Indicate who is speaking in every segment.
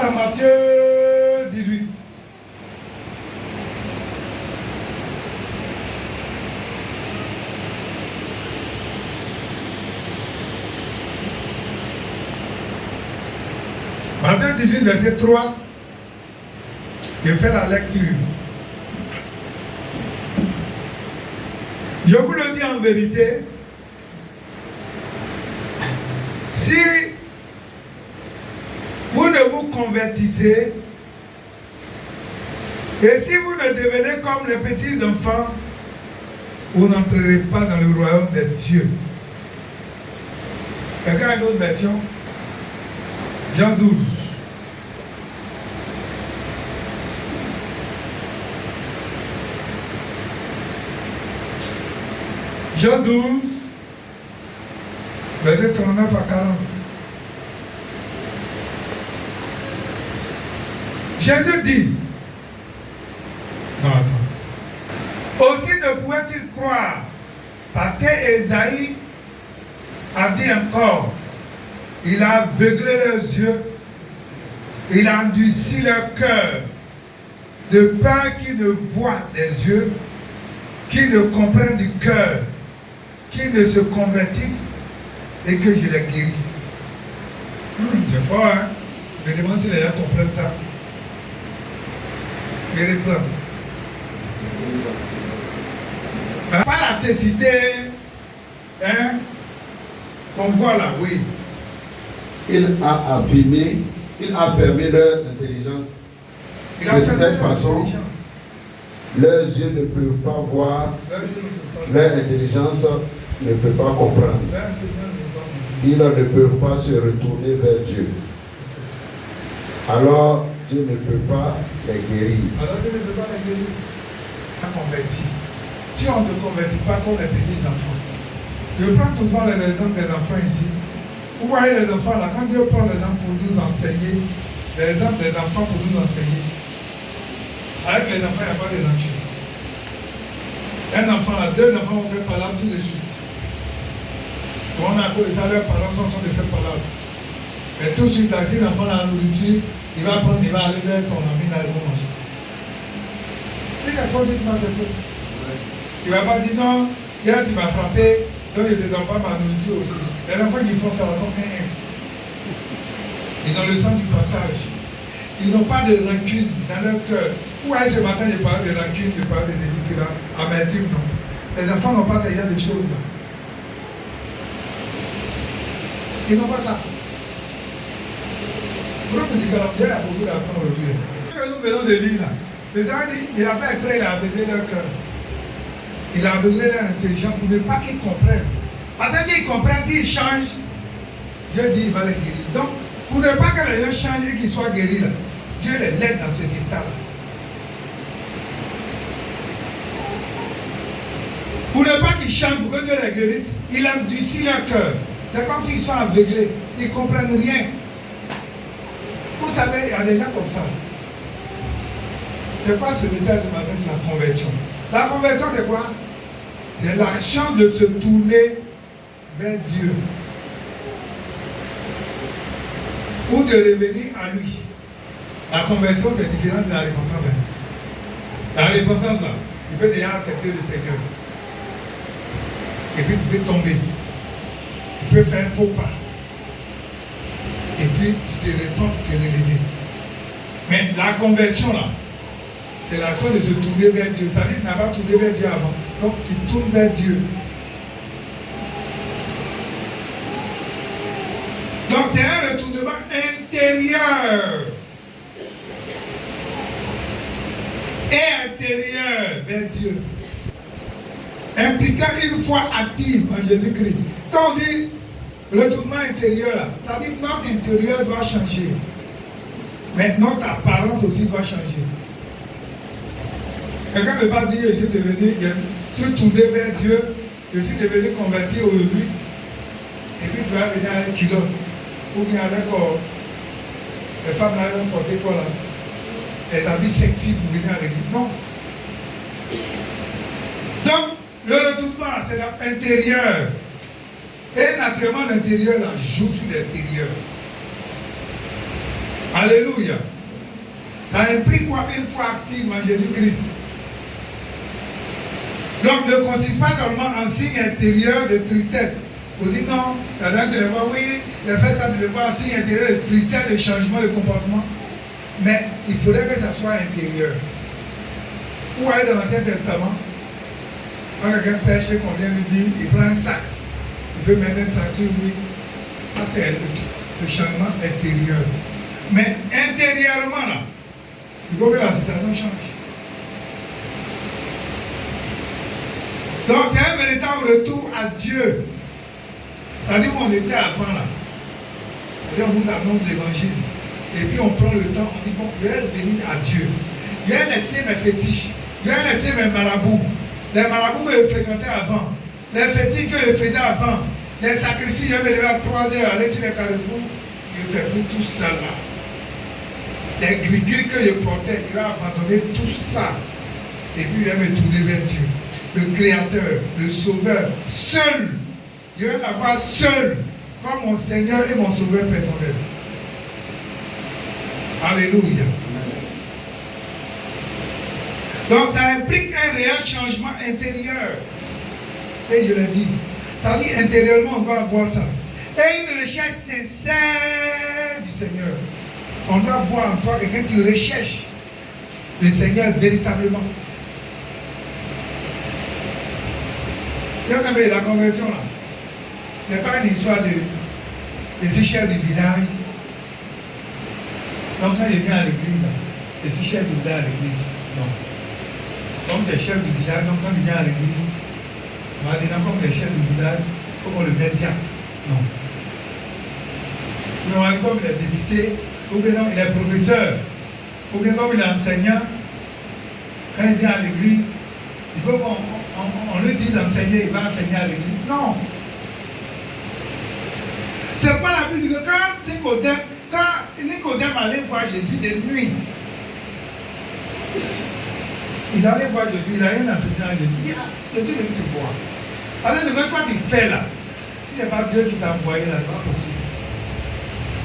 Speaker 1: dans Matthieu 18. Matthieu 18, verset 3. Je fais la lecture. Je vous le dis en vérité, si vous ne vous convertissez et si vous ne devenez comme les petits enfants, vous n'entrerez pas dans le royaume des cieux. Quelqu'un a une autre version? Jean 12. Jean 12, verset 39 à 40. Jésus dit, non, attends. Aussi ne pouvait-il croire, parce qu'Ésaïe a dit encore, il a aveuglé leurs yeux, il a endurci leur cœur, de peur qu'ils ne voient des yeux, qu'ils ne comprennent du cœur, qu'ils ne se convertissent et que je les guérisse. C'est fort, hein? Je me demande si les gens comprennent ça. Je reprends. Pas la cécité, hein, qu'on voit là, oui.
Speaker 2: Il a fermé leur intelligence. De cette façon, leurs yeux ne peuvent pas voir, leur intelligence ne peut pas comprendre. Ils ne peuvent pas se retourner vers Dieu. Alors Dieu ne peut pas les guérir.
Speaker 1: Converti. Si on ne te convertit pas comme les petits enfants, je prends toujours les exemples des enfants ici. Vous voyez les enfants là, quand Dieu prend les enfants pour nous enseigner, les exemples des enfants pour nous enseigner, avec les enfants, il n'y a pas de rancune. Un enfant là, deux enfants vont faire palabre tout de suite. On a à cause de ça, leurs parents sont en train de faire palabre. Mais tout de suite là, si l'enfant a la nourriture, il va prendre, il va aller vers son ami là, il va manger. C'est qu'il faut dire que c'est faux. Il ne va pas dire non, hier tu m'as frappé, donc je ne te donne pas ma nourriture aussi. Les enfants qui font ça, ils ont le sens du partage. Ils n'ont pas de rancune dans leur cœur. Ouais, ce matin, je parlais de rancune, je parlais de ceci, cela, amertume, non. Les enfants n'ont pas ce genre de choses là. Ils n'ont pas ça. Pourquoi tu dis qu'il y a beaucoup d'enfants aujourd'hui? Quand nous venons de lire là, les gens disent, il a fait exprès, il a aveuglé leur cœur. Il a aveuglé leur intelligence pour ne pas qu'ils comprennent. Parce que s'ils comprennent, s'ils changent, Dieu dit il va les guérir. Donc, pour ne pas que les gens changent et qu'ils soient guéris là, Dieu les laisse dans cet état-là. Pour ne pas qu'ils changent, pour que Dieu les guérisse, il endurcit leur cœur. C'est comme s'ils sont aveuglés, ils ne comprennent rien. Vous savez, il y a des gens comme ça. C'est pas ce message du matin de la conversion. La conversion, c'est quoi? C'est l'action de se tourner vers Dieu. Ou de revenir à lui. La conversion, c'est différent de la repentance. La repentance, là, tu peux déjà accepter le Seigneur. Et puis tu peux tomber. Tu peux faire un faux pas. Et puis tu te répands pour te relever. Mais la conversion, là, c'est l'action de se tourner vers Dieu. C'est-à-dire que tu n'as pas tourné vers Dieu avant. Donc tu tournes vers Dieu. Donc c'est un retournement intérieur. Et intérieur vers Dieu. Impliquant une foi active en Jésus-Christ. Quand on dit retournement intérieur, là, ça veut dire que notre intérieur doit changer. Mais notre apparence aussi doit changer. Quelqu'un ne peut pas dire, je suis devenu, tu es tourné vers Dieu, je suis devenu converti aujourd'hui, et puis tu vas venir avec culotte, ou bien avec les femmes là, elles ont porté quoi là, les habits sexy pour venir à l'église. Non. Donc, le retournement, c'est l'intérieur. Et naturellement, l'intérieur là joue sur l'extérieur. Alléluia. Ça implique quoi? Une foi active en Jésus-Christ. Donc ne consiste pas seulement en signe intérieur de tristesse. Vous dites non, la dame de le voir, oui, le fait de le voir en signe intérieur de tristesse, de changement de comportement. Mais il faudrait que ça soit intérieur. Vous voyez dans l'Ancien Testament, quand quelqu'un pêche et qu'on vient lui dire, il prend un sac, il peut mettre un sac sur lui. Ça c'est le changement intérieur. Mais intérieurement là, il faut que la situation change. Donc c'est un véritable retour à Dieu. C'est-à-dire où on était avant là. C'est-à-dire on nous annonce l'évangile. Et puis on prend le temps, on dit bon, je vais revenir à Dieu. Je vais laisser mes fétiches. Je vais laisser mes marabouts. Les marabouts que je fréquentais avant. Les fétiches que je faisais avant. Les sacrifices, je me levais à 3 heures, aller sur les carrefours. Je ne fais plus tout ça là. Les gris-gris que je portais, je vais abandonner tout ça. Et puis je vais me tourner vers Dieu. Le Créateur, le Sauveur, seul. Je vais l'avoir seul, comme mon Seigneur et mon Sauveur personnel. Alléluia. Donc ça implique un réel changement intérieur. Et je l'ai dit. Ça dit intérieurement, on doit avoir ça. Et une recherche sincère du Seigneur. On doit voir en toi quelqu'un qui recherche le Seigneur véritablement. La conversion là, ce n'est pas une histoire de suis chef du village. Donc quand je viens à l'église, là, je suis chef du village à l'église. Non. Comme tu es chef du village, donc quand je viens à l'église, on va dire non, comme tu es chef du village, il faut qu'on le mette bien. Non. Mais on va dire comme il est député, ou bien non, il est professeur, ou bien comme il est enseignant, quand il vient à l'église, il faut qu'on lui dise d'enseigner, il va enseigner à l'église. Non. C'est pas la Bible que quand Nicodème allait voir Jésus de nuit, il allait voir Jésus, il a rien entretien à Jésus. Il dit, ah, Jésus veut te voir. Alors, ce que toi tu fais là, si ce n'est pas Dieu qui t'a envoyé là, c'est pas possible.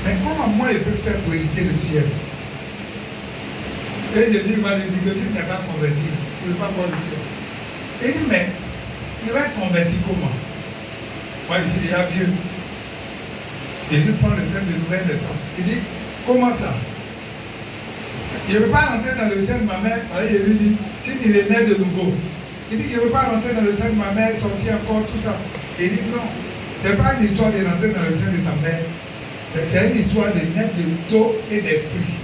Speaker 1: Mais comment moi je peux faire pour hériter le ciel? Et Jésus va lui dire que tu n'es pas converti, tu ne veux pas voir le ciel. Il dit, mais il va être converti comment? Moi, je suis déjà vieux. Jésus prend le thème de nouvelle naissance. Il dit, comment ça? Je ne veux pas rentrer dans le sein de ma mère. Alors, je lui dis, si il est né de nouveau. Il dit, je ne veux pas rentrer dans le sein de ma mère, sortir encore, tout ça. Il dit, non, ce n'est pas une histoire de rentrer dans le sein de ta mère. C'est une histoire de naître de d'eau et d'esprit.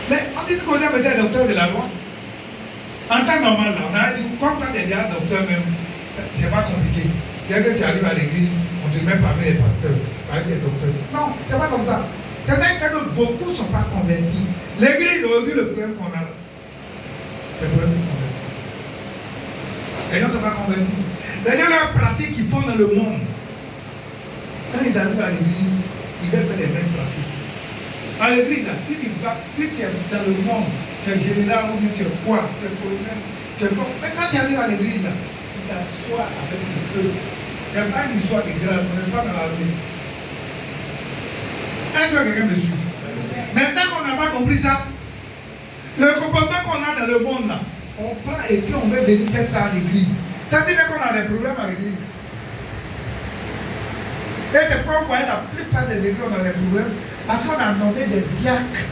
Speaker 1: Mais on dit qu'on est déjà docteur de la loi. En temps normal, là, on a dit, comme tu es déjà docteur même, c'est pas compliqué. Dès que tu arrives à l'église, on te met parmi les pasteurs, parmi les docteurs. Non, c'est pas comme ça. C'est ça qui fait que beaucoup ne sont pas convertis. L'église, aujourd'hui, le problème qu'on a, c'est le problème de conversion. Les gens ne sont pas convertis. Les gens, leurs pratiques qu'ils font dans le monde, quand ils arrivent à l'église, ils veulent faire les mêmes pratiques. À l'église, là, si tu es dans le monde, tu es général, ou tu es quoi, tu es colonel, tu es quoi. Mais quand tu arrives à l'église, là, tu t'assois avec le peuple. Il n'y a pas une histoire de grâce, on n'est pas dans l'armée. Est-ce que quelqu'un me suit? Maintenant qu'on n'a pas compris ça, le comportement qu'on a dans le monde là, on prend et puis on veut venir faire ça à l'église. Ça veut dire qu'on a des problèmes à l'église. Et c'est pourquoi vous voyez la plupart des églises on a des problèmes, parce qu'on a nommé des diacres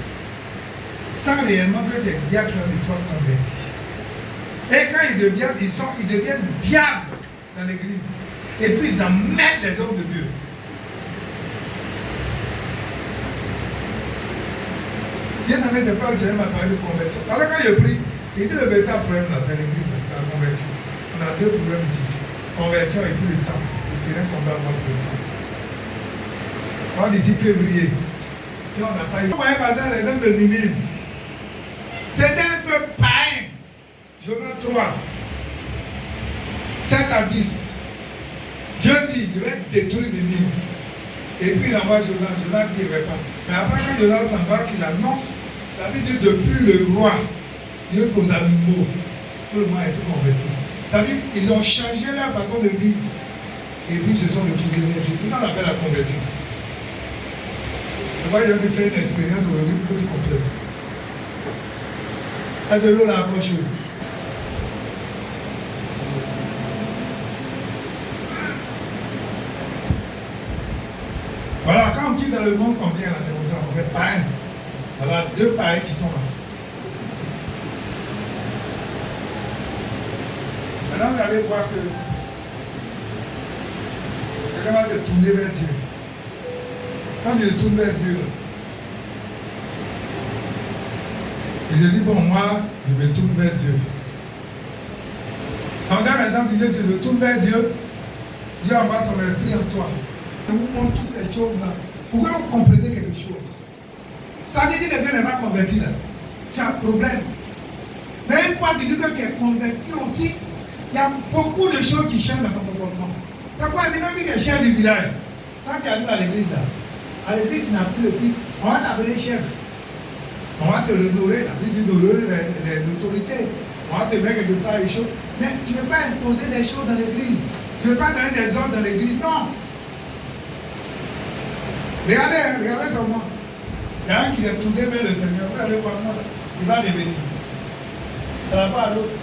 Speaker 1: sans réellement que ces diacres soient convertis. Et quand ils deviennent diables dans l'église. Et puis ils en mettent les hommes de Dieu. Bien aimé, c'est pas que je m'a parlé de conversion. Alors quand il prie, il dit le véritable problème dans l'église, c'est la conversion. On a deux problèmes ici. Conversion et puis le temps. Le terrain qu'on doit avoir le temps. Moi d'ici février, si on n'a pas eu. Vous voyez par exemple les hommes de Ninive. C'était un peu païen. Jonas 3, 7 à 10. Dieu dit, je vais détruire Ninive. Et puis il envoie Jonas. Jonas dit, il ne va pas. Mais après quand Jonas s'en va, qu'il annonce, la Bible dit depuis le roi jusqu'aux animaux, tout le monde est tout converti. Ça veut dire qu'ils ont changé leur façon de vivre. Et puis ils se sont retrouvés vers Dieu. C'est ça qu'on appelle la conversion. Tu vois, il y a de faire une expérience aujourd'hui pour que tu comprennes. Il y a de l'eau là, approche. Voilà, quand on quitte dans le monde qu'on vient là, c'est comme ça, on fait pareil. Voilà, deux pareils qui sont là. Maintenant, vous allez voir que c'est capable de tourner vers Dieu. Quand je tourne vers Dieu, et je dis, bon, moi, je me tourne vers Dieu. Quand dans l'exemple de Dieu, tu me tournes vers Dieu, Dieu envoie son esprit en toi. Je vous montre toutes ces choses-là. Pour que vous compreniez quelque chose. Ça veut dire que quelqu'un n'est pas converti là. Tu as un problème. Mais une fois que tu dis que tu es converti aussi, il y a beaucoup de choses qui changent dans ton comportement. C'est quoi? Dis-moi que tu es chef du village. Quand tu arrives à l'église là, à l'église tu n'as plus le titre. On va t'appeler chef. On va te l'honorer, la vie d'honorer l'autorité. On va te mettre quelque part les choses. Mais tu ne veux pas imposer des choses dans l'église. Tu ne veux pas donner des ordres dans l'église. Non. Regardez sur moi. Il y a un qui est tourné vers le Seigneur. Vous allez voir moi, il va devenir. Ça ne va pas à l'autre.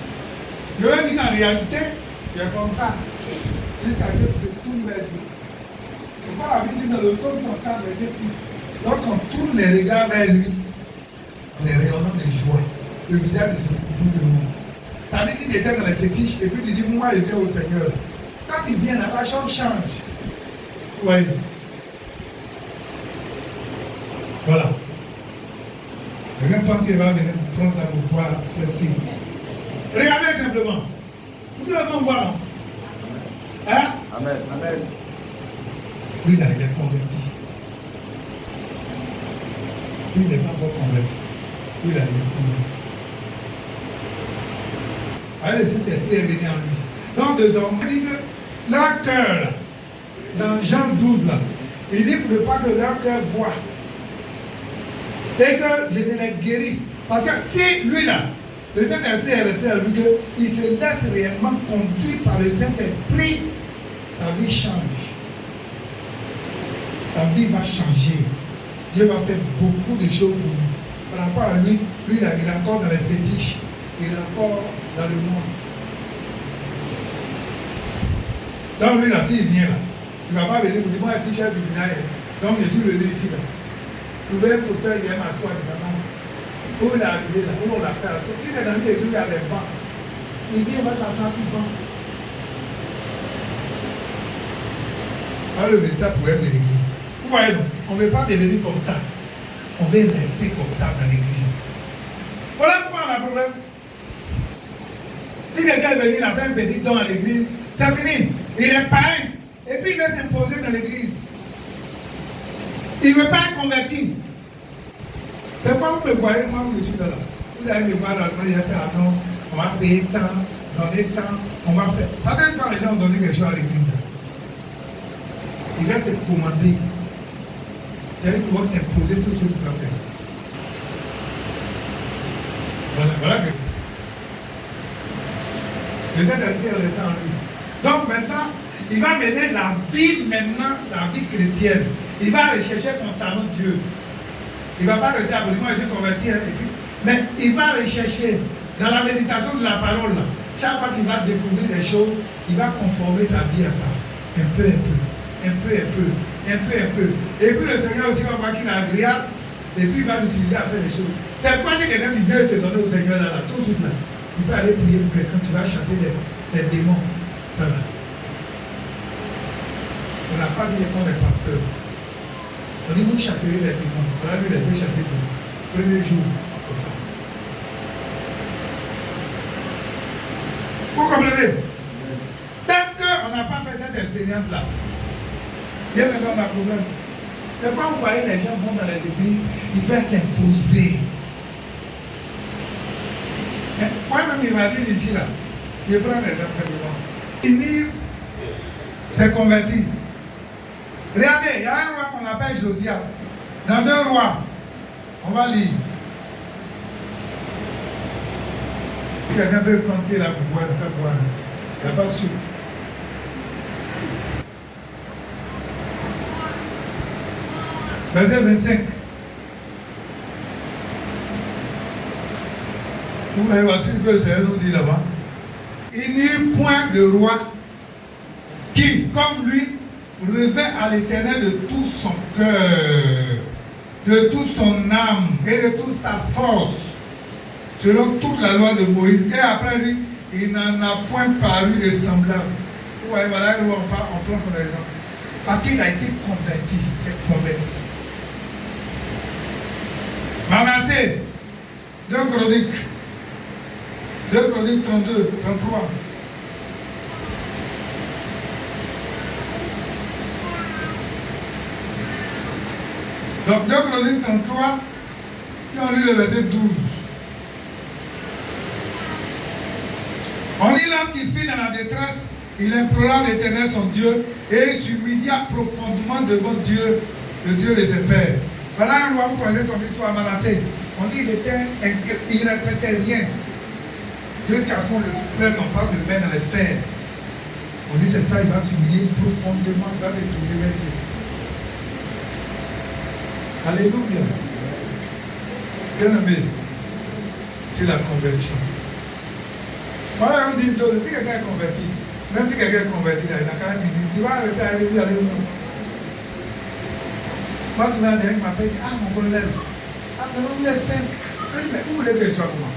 Speaker 1: Je veux dire qu'en réalité, tu es comme ça. Jusqu'à Dieu te tourne vers Dieu. C'est pas la Bible dit dans le tome 34, verset 6. Lorsqu'on tourne les regards vers lui, on est rayonnant de joie. Le visage de ce tout le monde. Ça veut dire qu'il était dans les fétiches et puis il dit, moi je viens au Seigneur. Quand il vient, la chose change. Oui. Voilà. Quelqu'un pense qu'il va venir prendre ça pour pouvoir traiter. Regardez simplement. Vous devez le voir, non? Hein?
Speaker 2: Amen. Amen.
Speaker 1: Lui, il a été converti. Lui, il n'est pas encore converti. Lui, il a été converti. Allez, le Saint-Esprit est venu en lui. Donc, désormais, il dit que leur cœur, dans Jean 12, là, il dit pour ne pas que leur cœur voit. Et que je ne les guérisse. Parce que si lui là, le Saint-Esprit est resté à lui, qu'il se laisse réellement conduire par le Saint-Esprit, sa vie change. Sa vie va changer. Dieu va faire beaucoup de choses pour lui. Par rapport à lui, lui là, il est encore dans les fétiches. Il est encore dans le monde. Donc lui là, s'il vient là, il ne va pas venir pour dire, moi je suis chef du village. Donc je suis venu ici là. Trouver un fauteuil, il aime asseoir dedans. Où il est arrivé là, où on l'a fait asseoir. Si c'est dans l'église, il y a des bancs. Il dit, on va s'asseoir sur le banc. Alors le véritable problème de l'église. Vous voyez donc, on ne veut pas devenir comme ça. On veut rester comme ça dans l'église. Voilà pourquoi on a un problème. Si quelqu'un est venu, il a fait un petit don à l'église, c'est fini. Il est pareil. Et puis il va s'imposer dans l'église. Il ne veut pas être converti. C'est pourquoi vous me voyez, moi où je suis là. Vous allez me voir dans le monde, il a fait un nom, on va payer tant, donner tant, on va faire. Parce qu'une fois les gens ont donné quelque chose à l'église, il va te commander. C'est-à-dire qu'ils vont t'imposer tout ce que tu vas faire. Voilà que. Le Saint-Esprit est resté en lui. Donc maintenant, il va mener la vie maintenant, la vie chrétienne. Il va rechercher constamment Dieu. Il ne va pas rester à côté, moi je suis converti, et puis, mais il va rechercher dans la méditation de la parole. Là, chaque fois qu'il va découvrir des choses, il va conformer sa vie à ça. Un peu, un peu. Et puis le Seigneur aussi va voir qu'il est agréable, et puis il va l'utiliser à faire des choses. C'est pourquoi si quelqu'un qui vient te donner au Seigneur là, tout de suite là, tu peux aller prier pour quelqu'un, tu vas chasser les démons. Ça va. On n'a pas dit comme les pasteurs. On dit vous chasserez les démons. Voilà lui, il peut chasser les démons. Premier jour, comme ça. Vous comprenez? Tant qu'on n'a pas fait cette expérience-là, bien sûr, on a un problème. C'est quand vous voyez les gens vont dans les églises, ils veulent s'imposer. Moi-même, il m'a dit ici, là, je prends les enseignements. Yves s'est converti. Regardez, il y a un roi qu'on appelle Josias. Dans 2 rois, on va lire. Quelqu'un veut planter la boire, il n'y a pas de soupe. Verset 25. Vous voyez, voici ce que le Seigneur nous dit là-bas. Il n'y eut point de roi qui, comme lui, revint à l'Éternel de tout son cœur, de toute son âme et de toute sa force, selon toute la loi de Moïse. Et après lui, il n'en a point paru de semblable. Vous voyez, voilà où on prend son exemple. Parce qu'il a été converti, c'est converti. Manassé, 2 Chroniques 32, 33. Donc 2 Chroniques 33, si on lit le verset 12. On dit là qu'il fut dans la détresse, il implora l'Éternel son Dieu et il s'humilia profondément devant Dieu, le Dieu de ses pères. Voilà un roi, vous connaissez son histoire, Manassé. On dit qu'il ne répétait rien. Jusqu'à ce qu'on le prenne, on parle de main dans les fers. On dit c'est ça, il va s'humilier profondément, il va détourner vers Dieu. Alléluia. Bien aimé, c'est la conversion. Voilà, je vous dis une chose, si quelqu'un est converti, même si quelqu'un est converti, il a quand même dit, tu vas arrêter, allez. Moi, souvent, un qui m'appelle, ah, mon colonel, ah, mais vous êtes simple. Je dis, mais vous voulez que je sois comment?